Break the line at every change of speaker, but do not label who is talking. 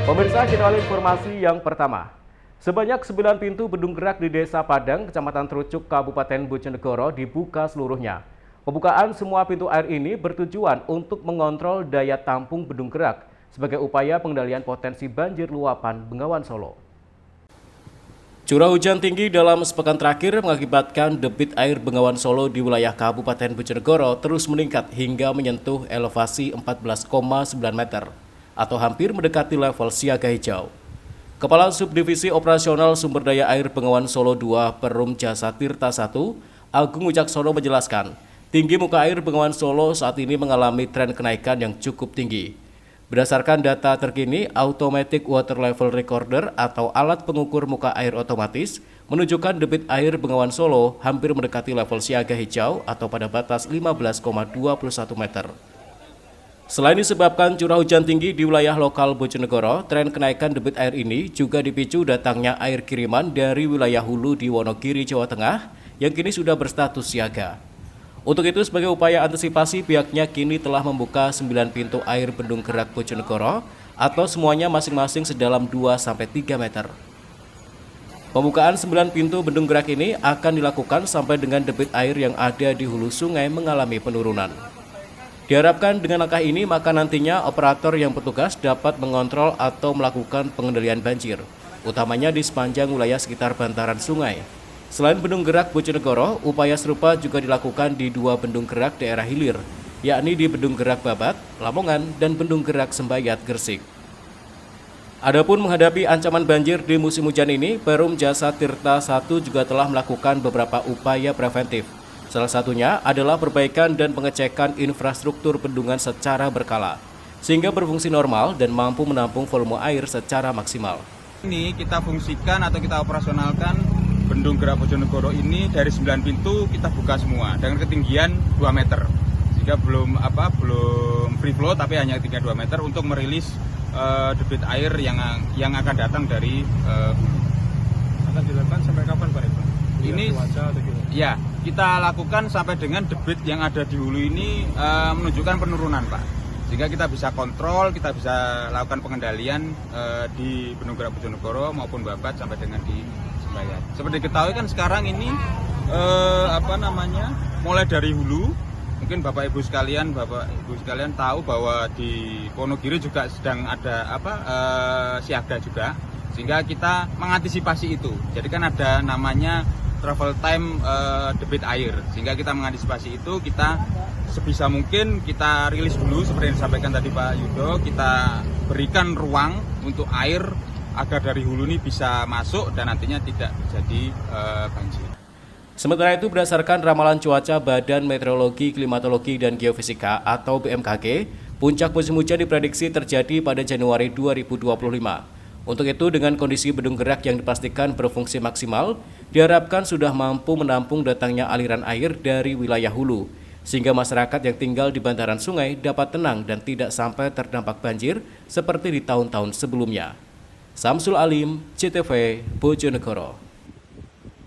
Pemirsa, kita awali informasi yang pertama. Sebanyak 9 pintu bendung gerak di Desa Padang, Kecamatan Trucuk, Kabupaten Bojonegoro dibuka seluruhnya. Pembukaan semua pintu air ini bertujuan untuk mengontrol daya tampung bendung gerak sebagai upaya pengendalian potensi banjir luapan Bengawan Solo. Curah hujan tinggi dalam sepekan terakhir mengakibatkan debit air Bengawan Solo di wilayah Kabupaten Bojonegoro terus meningkat hingga menyentuh elevasi 14,9 meter atau hampir mendekati level siaga hijau. Kepala Subdivisi Operasional Sumber Daya Air Bengawan Solo II Perum Jasa Tirta I, Agung Wicaksono menjelaskan, tinggi muka air Bengawan Solo saat ini mengalami tren kenaikan yang cukup tinggi. Berdasarkan data terkini, Automatic Water Level Recorder atau alat pengukur muka air otomatis menunjukkan debit air Bengawan Solo hampir mendekati level siaga hijau atau pada batas 15,21 meter. Selain disebabkan curah hujan tinggi di wilayah lokal Bojonegoro, tren kenaikan debit air ini juga dipicu datangnya air kiriman dari wilayah hulu di Wonogiri, Jawa Tengah yang kini sudah berstatus siaga. Untuk itu, sebagai upaya antisipasi, pihaknya kini telah membuka 9 pintu air bendung gerak Bojonegoro atau semuanya masing-masing sedalam 2-3 meter. Pembukaan 9 pintu bendung gerak ini akan dilakukan sampai dengan debit air yang ada di hulu sungai mengalami penurunan. Diharapkan dengan langkah ini maka nantinya operator yang bertugas dapat mengontrol atau melakukan pengendalian banjir, utamanya di sepanjang wilayah sekitar bantaran sungai. Selain bendung gerak Bojonegoro, upaya serupa juga dilakukan di 2 bendung gerak daerah hilir, yakni di Bendung Gerak Babat, Lamongan, dan Bendung Gerak Sembayat, Gresik. Adapun menghadapi ancaman banjir di musim hujan ini, Perum Jasa Tirta I juga telah melakukan beberapa upaya preventif. Salah satunya adalah perbaikan dan pengecekan infrastruktur bendungan secara berkala, sehingga berfungsi normal dan mampu menampung volume air secara maksimal.
Ini kita fungsikan atau kita operasionalkan bendung gerak Bojonegoro ini dari 9 pintu kita buka semua dengan ketinggian 2 meter. Sehingga belum free flow tapi hanya 3-2 meter untuk merilis debit air yang akan datang dari
akan dilakukan sampai kapan Pak Ibu?
Ini ya kita lakukan sampai dengan debit yang ada di hulu ini menunjukkan penurunan Pak, sehingga kita bisa kontrol, kita bisa lakukan pengendalian di Bendung Gerak Bojonegoro maupun Babat sampai dengan di Sembayat. Seperti diketahui kan sekarang ini mulai dari hulu, mungkin Bapak Ibu sekalian tahu bahwa di Wonogiri juga sedang ada siaga juga, sehingga kita mengantisipasi itu. Jadi kan ada namanya travel time debit air, sehingga kita mengantisipasi itu, kita sebisa mungkin kita rilis dulu seperti yang disampaikan tadi Pak Yudo, kita berikan ruang untuk air agar dari hulu ini bisa masuk dan nantinya tidak terjadi banjir.
Sementara itu, berdasarkan ramalan cuaca Badan Meteorologi, Klimatologi, dan Geofisika atau BMKG, puncak musim hujan diprediksi terjadi pada Januari 2025. Untuk itu, dengan kondisi bendung gerak yang dipastikan berfungsi maksimal, diharapkan sudah mampu menampung datangnya aliran air dari wilayah hulu, sehingga masyarakat yang tinggal di bantaran sungai dapat tenang dan tidak sampai terdampak banjir seperti di tahun-tahun sebelumnya. Samsul Alim, CTV, Bojonegoro.